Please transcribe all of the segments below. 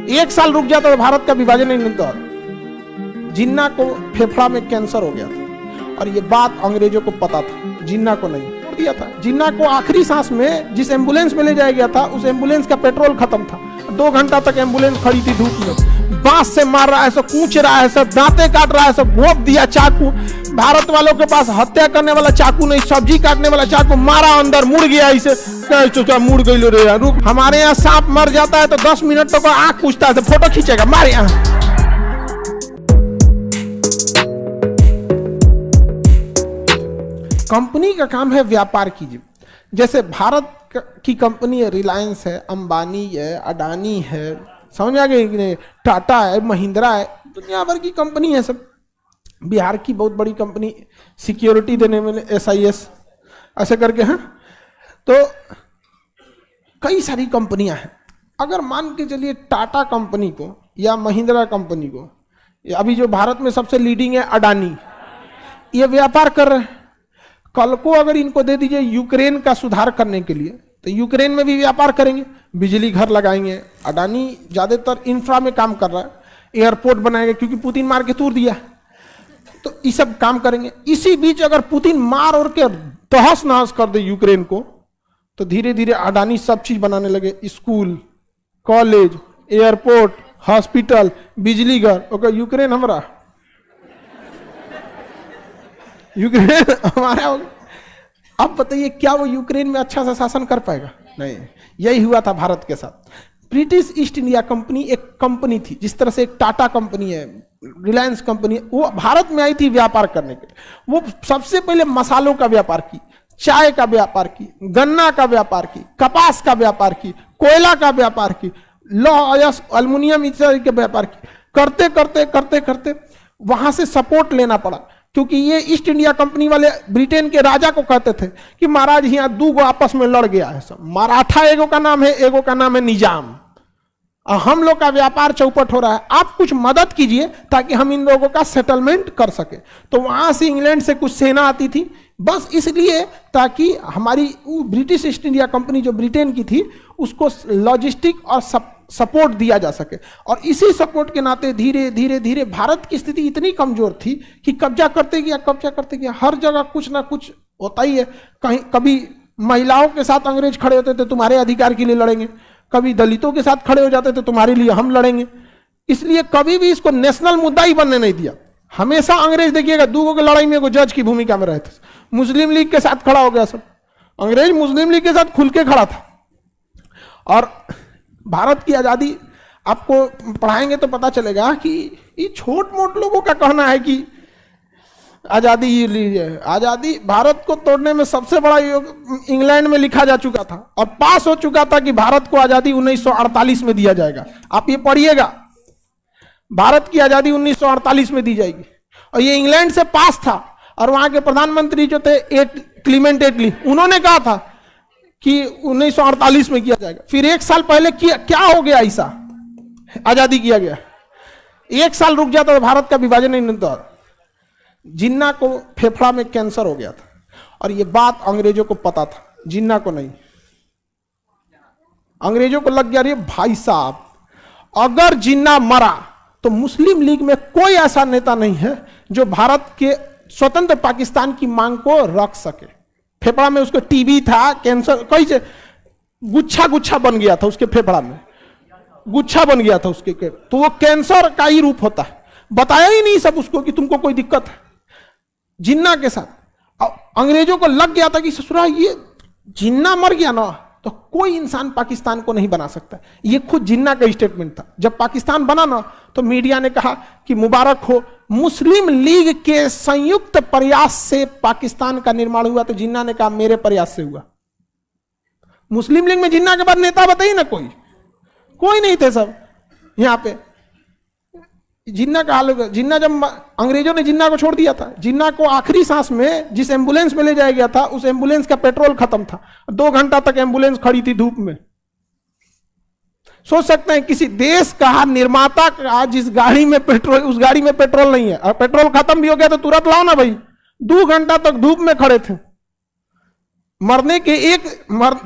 1 साल रुक जाता तो भारत का विभाजन नहीं होता। जिन्ना को फेफड़ा में कैंसर हो गया था और ये बात अंग्रेजों को पता था, जिन्ना को नहीं दिया था। जिन्ना को आखिरी सांस में जिस एम्बुलेंस में ले जाया गया था उस एम्बुलेंस का पेट्रोल खत्म था। 2 घंटा तक एम्बुलेंस खड़ी थी धूप में, बांस से मार रहा है, सब कूच रहा है, सब दांते काट रहा है, सब घोंप दिया चाकू। भारत वालों के पास हत्या करने वाला चाकू नहीं, सब्जी काटने वाला चाकू, मारा अंदर मुड़ गया, इसे मुड़ गई रे रुक। हमारे यहाँ सांप मर जाता है तो 10 मिनट तक आंख पूछता है, फोटो खींचेगा मारे यहाँ। कंपनी का काम है व्यापार कीजिए। जैसे भारत की कंपनी है, रिलायंस है, अंबानी है, अडानी है, समझ आ गई, टाटा है, महिंद्रा है, दुनिया भर की कंपनी है सब। बिहार की बहुत बड़ी कंपनी सिक्योरिटी देने में SIS ऐसे करके हैं। तो कई सारी कंपनियां हैं। अगर मान के चलिए टाटा कंपनी को या महिंद्रा कंपनी को, अभी जो भारत में सबसे लीडिंग है अडानी, ये व्यापार कर रहे हैं। कल को अगर इनको दे दीजिए यूक्रेन का सुधार करने के लिए तो यूक्रेन में भी व्यापार करेंगे, बिजली घर लगाएंगे। अडानी ज्यादातर इंफ्रा में काम कर रहा है, एयरपोर्ट बनाएंगे क्योंकि पुतिन मार के तोड़ दिया, तो ये सब काम करेंगे। इसी बीच अगर पुतिन मार और के तहस नहस कर दे यूक्रेन को तो धीरे धीरे अडानी सब चीज बनाने लगे, स्कूल, कॉलेज, एयरपोर्ट, हॉस्पिटल, बिजली घर। ओके, यूक्रेन हमारा, यूक्रेन हमारा हो गया। अब बताइए क्या वो यूक्रेन में अच्छा सा शासन कर पाएगा? नहीं। यही हुआ था भारत के साथ। ब्रिटिश ईस्ट इंडिया कंपनी एक कंपनी थी, जिस तरह से एक टाटा कंपनी है, रिलायंस कंपनी, वो भारत में आई थी व्यापार करने के लिए। वो सबसे पहले मसालों का व्यापार की, चाय का व्यापार की, गन्ना का व्यापार की, कपास का व्यापार की, कोयला का व्यापार की, लौह एल्युमिनियम इत्यादि के व्यापार की। करते करते करते करते वहां से सपोर्ट लेना पड़ा, क्योंकि ये ईस्ट इंडिया कंपनी वाले ब्रिटेन के राजा को कहते थे कि महाराज यहाँ 2 गो आपस में लड़ गया है, सब मराठा एगो का नाम है, एगो का नाम है निजाम, और हम लोग का व्यापार चौपट हो रहा है, आप कुछ मदद कीजिए ताकि हम इन लोगों का सेटलमेंट कर सके। तो वहां से इंग्लैंड से कुछ सेना आती थी, बस इसलिए ताकि हमारी ब्रिटिश ईस्ट इंडिया कंपनी जो ब्रिटेन की थी उसको लॉजिस्टिक और सपोर्ट दिया जा सके। और इसी सपोर्ट के नाते धीरे धीरे धीरे भारत की स्थिति इतनी कमजोर थी कि कब्जा करते गया, हर जगह कुछ ना कुछ होता ही है। कहीं कभी महिलाओं के साथ अंग्रेज खड़े होते थे, तुम्हारे अधिकार के लिए लड़ेंगे, कभी दलितों के साथ खड़े हो जाते थे, तुम्हारे लिए हम लड़ेंगे। इसलिए कभी भी इसको नेशनल मुद्दा ही बनने नहीं दिया। हमेशा अंग्रेज देखिएगा 2 की लड़ाई में जज की भूमिका में रहे थे। मुस्लिम लीग के साथ खड़ा हो गया सब, अंग्रेज मुस्लिम लीग के साथ खुल के खड़ा था। और भारत की आजादी आपको पढ़ाएंगे तो पता चलेगा कि ये छोट मोट लोगों का कहना है कि आजादी लीजिए। आजादी भारत को तोड़ने में सबसे बड़ा योग इंग्लैंड में लिखा जा चुका था और पास हो चुका था कि भारत को आजादी 1948 में दिया जाएगा। आप ये पढ़िएगा, भारत की आजादी 1948 में दी जाएगी, और ये इंग्लैंड से पास था। और वहां के प्रधानमंत्री जो थे क्लीमेंट एटली, उन्होंने कहा था कि 1948 में किया जाएगा। फिर 1 साल पहले क्या हो गया, ऐसा आजादी किया गया, 1 साल रुक जाता तो भारत का विभाजन नहीं होता। जिन्ना को फेफड़ा में कैंसर हो गया था और ये बात अंग्रेजों को पता था, जिन्ना को नहीं। अंग्रेजों को लग गया रे भाई साहब, अगर जिन्ना मरा तो मुस्लिम लीग में कोई ऐसा नेता नहीं है जो भारत के स्वतंत्र पाकिस्तान की मांग को रख सके। फेफड़ा में उसको टीबी था, कैंसर, कई से गुच्छा गुच्छा बन गया था, उसके फेफड़ा में गुच्छा बन गया था उसके, तो वो कैंसर का ही रूप होता है। बताया ही नहीं सब उसको कि तुमको कोई दिक्कत है। जिन्ना के साथ अंग्रेजों को लग गया था कि ससुरा ये जिन्ना मर गया ना तो कोई इंसान पाकिस्तान को नहीं बना सकता। ये खुद जिन्ना का स्टेटमेंट था। जब पाकिस्तान बना ना तो मीडिया ने कहा कि मुबारक हो, मुस्लिम लीग के संयुक्त प्रयास से पाकिस्तान का निर्माण हुआ। तो जिन्ना ने कहा मेरे प्रयास से हुआ। मुस्लिम लीग में जिन्ना के बाद नेता बताइए ना, कोई नहीं थे सब यहां पे। जिन्ना का हाल, जिन्ना जब अंग्रेजों ने जिन्ना को छोड़ दिया था, जिन्ना को आखिरी सांस में जिस एम्बुलेंस में ले जाया गया था उस एम्बुलेंस का पेट्रोल खत्म था। 2 घंटा तक एम्बुलेंस खड़ी थी धूप में। सोच सकते हैं किसी देश का निर्माता का जिस गाड़ी में पेट्रोल, उस गाड़ी में पेट्रोल नहीं है और पेट्रोल खत्म भी हो गया तो तुरंत लाओ ना भाई। 2 घंटा तक धूप में खड़े थे। मरने के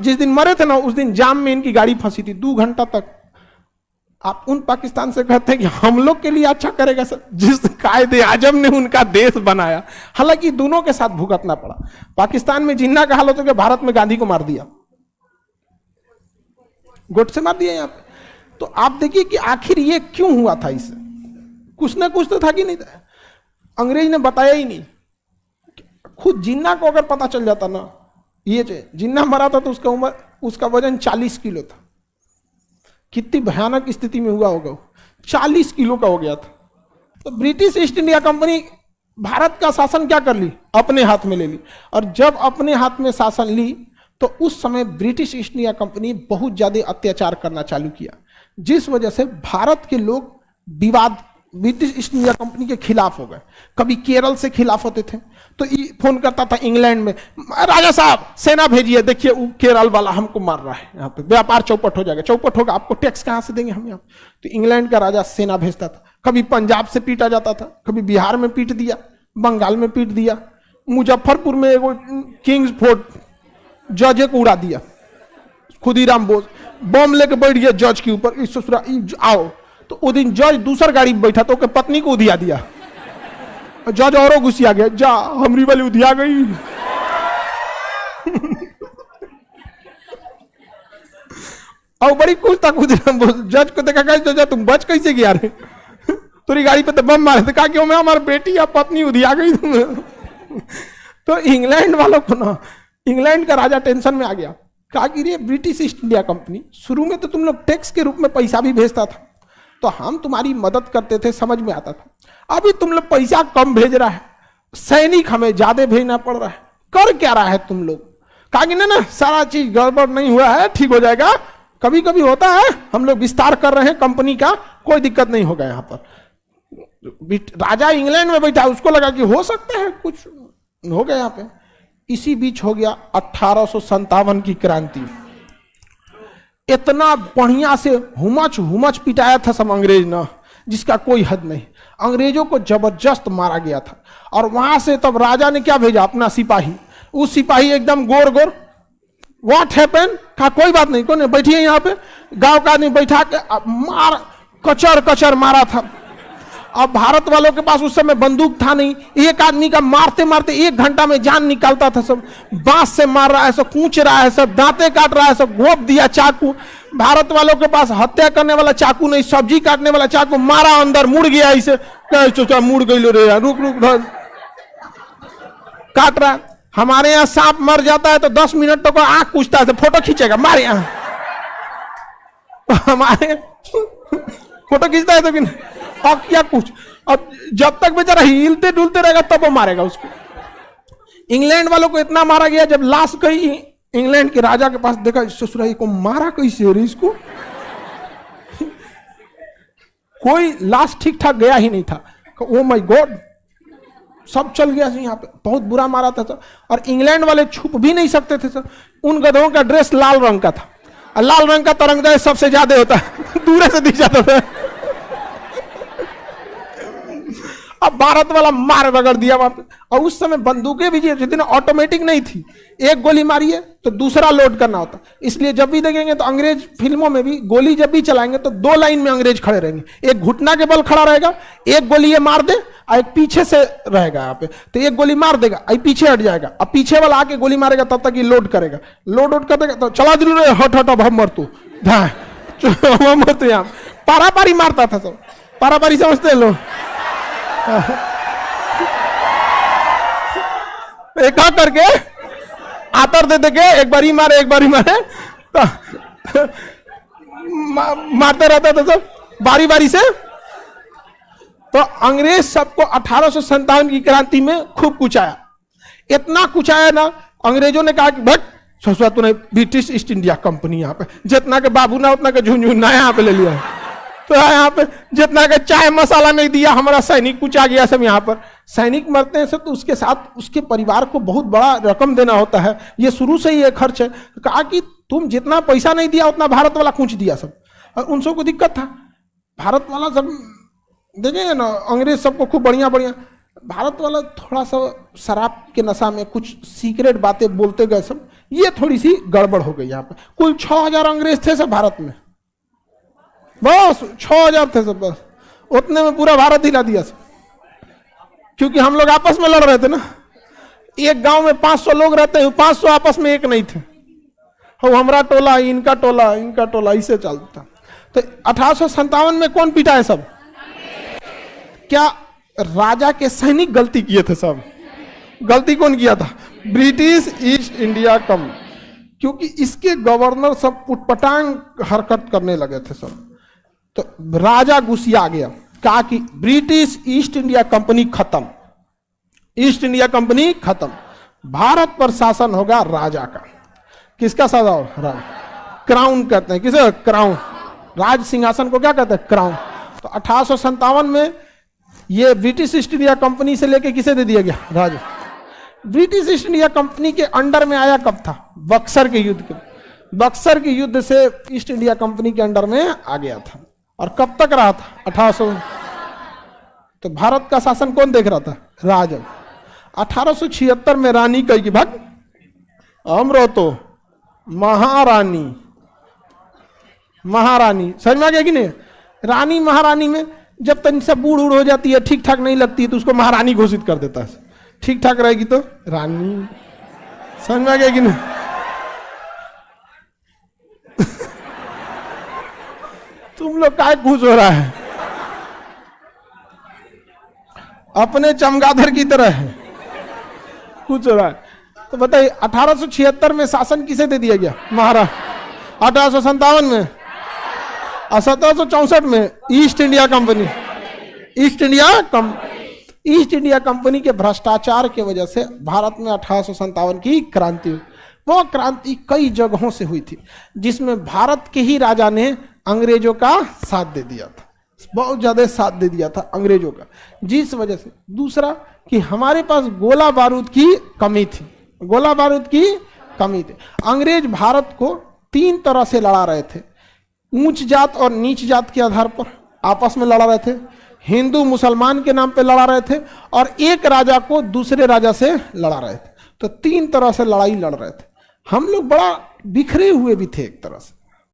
जिस दिन मरे थे ना उस दिन जाम में इनकी गाड़ी फंसी थी। 2 घंटा तक आप उन पाकिस्तान से कहते हैं कि हम लोग के लिए अच्छा करेगा सर, जिस कायदे आजम ने उनका देश बनाया। हालांकि दोनों के साथ भुगतना पड़ा। पाकिस्तान में जिन्ना का हाल होता कि भारत में गांधी को मार दिया, गोट से मार दिया यहाँ पे। तो आप देखिए कि आखिर ये क्यों हुआ था, इससे कुछ ना कुछ तो था कि नहीं था। अंग्रेज ने बताया ही नहीं। खुद जिन्ना को अगर पता चल जाता ना, ये जिन्ना मरा था तो उसका उम्र, उसका वजन 40 किलो था। कितनी भयानक स्थिति में हुआ होगा, 40 किलो का हो गया था। तो British east India company Bharat का शासन क्या कर ली, अपने हाथ में ले ली। और जब अपने हाथ में शासन ली तो उस समय ब्रिटिश ईस्ट इंडिया कंपनी बहुत ज्यादा अत्याचार करना चालू किया, जिस वजह से भारत के लोग विवाद ब्रिटिश ईस्ट इंडिया कंपनी के खिलाफ हो गए। कभी केरल से खिलाफ होते थे तो फोन करता था इंग्लैंड में, राजा साहब सेना भेजिए, देखिए वो केरल वाला हमको मार रहा है, यहाँ पे व्यापार चौपट हो जाएगा। चौपट होगा, आपको टैक्स कहाँ से देंगे हम यहाँ। तो इंग्लैंड का राजा सेना भेजता था। कभी पंजाब से पीटा जाता था, कभी बिहार में पीट दिया, बंगाल में पीट दिया। मुजफ्फरपुर में एगो किंग्स फोर्ट जज को उड़ा दिया, खुदीराम बोस बम लेके बैठ गया जज के ऊपर, आओ। तो वो दिन जज दूसर गाड़ी में बैठा तो पत्नी को उधिया दिया, जज औरों घुसिया गया, जा हमरी वाली उधिया गई। और बड़ी कुछ तक जज को देखा, जज तुम बच कैसे गया रे, तेरी गाड़ी पे तो बम मारे थे। कहा क्यों, मैं हमारी बेटी या पत्नी उधिया गई। तो इंग्लैंड वालों को ना, इंग्लैंड का राजा टेंशन में आ गया। कहा कि रे ब्रिटिश ईस्ट इंडिया कंपनी, शुरू में तो तुम लोग टैक्स के रूप में पैसा भी भेजता था, तो हम तुम्हारी मदद करते थे, समझ में आता था। अभी तुम लोग पैसा कम भेज रहा है, सैनिक हमें ज्यादा भेजना पड़ रहा है, कर क्या रहा है तुम लोग। कहा कि ना सारा चीज गड़बड़ नहीं हुआ है, ठीक हो जाएगा, कभी कभी होता है, हम लोग विस्तार कर रहे हैं कंपनी का, कोई दिक्कत नहीं होगा। यहाँ पर राजा इंग्लैंड में बैठा, उसको लगा कि हो सकता है कुछ हो गया यहाँ पे। इसी बीच हो गया 1857 की क्रांति। इतना बढ़िया से हुमच पिटाया था सब अंग्रेज ना, जिसका कोई हद नहीं। अंग्रेजों को जबरदस्त मारा गया था। और वहां से तब राजा ने क्या भेजा, अपना सिपाही। उस सिपाही एकदम गोर गोर, व्हाट हैपन, कहा कोई बात नहीं, कौन बैठिए यहाँ पे। गांव का आदमी बैठा के मार, कचर कचर मारा था। अब भारत वालों के पास उस समय बंदूक था नहीं, एक आदमी का मारते मारते 1 घंटा में जान निकालता था। सब बांस से मार रहा है, सब कूच रहा है, सब दांते काट रहा है, सब घोंप दिया चाकू। भारत वालों के पास हत्या करने वाला चाकू नहीं, सब्जी काटने वाला चाकू, मारा अंदर मुड़ गया, इसे मुड़ गई रे, रुक काट रहा। हमारे यहाँ सांप मर जाता है तो 10 मिनट तक आंख पूछता है, फोटो खींचेगा, मारे यहाँ हमारे फोटो खींचता है तो कि और क्या कुछ। अब जब तक बेचारा हिलते डुलते रहेगा तब वो मारेगा उसको। इंग्लैंड वालों को इतना मारा गया, जब लाश गई इंग्लैंड के राजा के पास, देखा ससुराई को मारा कैसे रे इसको। कोई लाश ठीक ठाक गया ही नहीं था। ओ माय गॉड, सब चल गया यहाँ पे, बहुत बुरा मारा था सर। और इंग्लैंड वाले छुप भी नहीं सकते थे सर। उन गधों का ड्रेस लाल रंग का था, और लाल रंग का तरंगदार सबसे ज्यादा होता है, दूर से दिख जाता था। अब भारत वाला मार रगड़ दिया वहां पे। और उस समय बंदूकें भी जितनी ऑटोमेटिक नहीं थी, एक गोली मारिए तो दूसरा लोड करना होता। इसलिए जब भी देखेंगे तो अंग्रेज फिल्मों में भी गोली जब भी चलाएंगे तो 2 लाइन में अंग्रेज खड़े रहेंगे, एक घुटना के बल खड़ा रहेगा, एक गोली ये मार दे और एक पीछे से रहेगा यहाँ पे, तो एक गोली मार देगा और पीछे हट जाएगा, अब पीछे वाला आके गोली मारेगा तब तक ये लोड करेगा, लोड कर देगा तो चला दिल रे, हट हट अब हम मर तू मर तू। यहाँ पारा पारी मारता था सब, पारा पारी समझते हैं लोग। एक करके आतर दे देके एक बारी मारे तो मारते रहता था सब बारी बारी से। तो अंग्रेज सबको 1857 की क्रांति में खूब कुचाया, इतना कुचाया ना, अंग्रेजों ने कहा कि भट ससुरा तूने ब्रिटिश ईस्ट इंडिया कंपनी यहाँ पे जितना के बाबू ना उतना के झुंझुना यहाँ पे ले लिया है, तो यहाँ पे जितना के चाय मसाला नहीं दिया, हमारा सैनिक कुचा गया सब। यहाँ पर सैनिक मरते हैं सब तो उसके साथ उसके परिवार को बहुत बड़ा रकम देना होता है, ये शुरू से ही ये खर्च है। तो कहा कि तुम जितना पैसा नहीं दिया उतना भारत वाला कुछ दिया सब, और उन सबको दिक्कत था। भारत वाला सब देखेंगे ना, अंग्रेज सबको खूब बढ़िया बढ़िया, भारत वाला थोड़ा सा शराब के नशा में कुछ सीक्रेट बातें बोलते गए सब, ये थोड़ी सी गड़बड़ हो गई। यहाँ पर कुल 6000 अंग्रेज थे सब भारत में, बस 6,000 थे सब, बस उतने में पूरा भारत हिला दिया सब। क्योंकि हम लोग आपस में लड़ रहे थे ना, एक गांव में 500 लोग रहते हैं, 500 आपस में एक नहीं थे, हो हमारा टोला इनका टोला इनका टोला, इसे चलता। तो 1857 में कौन पीटा है सब? क्या राजा के सैनिक गलती किए थे सब? गलती कौन किया था? ब्रिटिश ईस्ट इंडिया कंपनी, क्योंकि इसके गवर्नर सब उटपटांग हरकत करने लगे थे सब। तो राजा गुस्सा गया, कहा कि ब्रिटिश ईस्ट इंडिया कंपनी खत्म, ईस्ट इंडिया कंपनी खत्म, भारत पर शासन होगा राजा का। किसका शासन? क्राउन कहते हैं, किसे? क्राउन। राज सिंहासन को क्या कहते हैं? क्राउन। तो 1857 में ये ब्रिटिश ईस्ट इंडिया कंपनी से लेके किसे दे दिया गया? राजा। ब्रिटिश ईस्ट इंडिया कंपनी के अंडर में आया कब था? बक्सर के युद्ध के, बक्सर के युद्ध से ईस्ट इंडिया कंपनी के अंडर में आ गया था। और कब तक रहा था? 1800। तो भारत का शासन कौन देख रहा था? राजा। 1876 में रानी कही कि भाग अमरो तो महारानी, महारानी समझ में आ गया कि नहीं? रानी महारानी में जब तक सब बूढ़ उड़ हो जाती है, ठीक ठाक नहीं लगती है, तो उसको महारानी घोषित कर देता है। ठीक ठाक रहेगी तो रानी। समझ में आ गया कि नहीं? तुम लोग काय खुश हो रहा है? अपने चमगादड़ की तरह है कुछ हो रहा है। तो बताइए 1876 में शासन किसे दे दिया गया? महाराज। 1857 में और 1764 में east India company, east India company के भ्रष्टाचार की वजह से भारत में 1857 की क्रांति हुई। वो क्रांति कई जगहों से हुई थी, जिसमें भारत के ही राजा ने अंग्रेजों का साथ दे दिया था, बहुत ज्यादा साथ दे दिया था अंग्रेजों का, जिस वजह से। दूसरा कि हमारे पास गोला बारूद की कमी थी, गोला बारूद की कमी थी। अंग्रेज भारत को 3 तरह से लड़ा रहे थे, ऊंच जात और नीच जात के आधार पर आपस में लड़ा रहे थे, हिंदू मुसलमान के नाम पे लड़ा रहे थे, और एक राजा को दूसरे राजा से लड़ा रहे थे। तो 3 तरह से लड़ाई लड़ रहे थे। हम लोग बड़ा बिखरे हुए भी थे एक तरह से।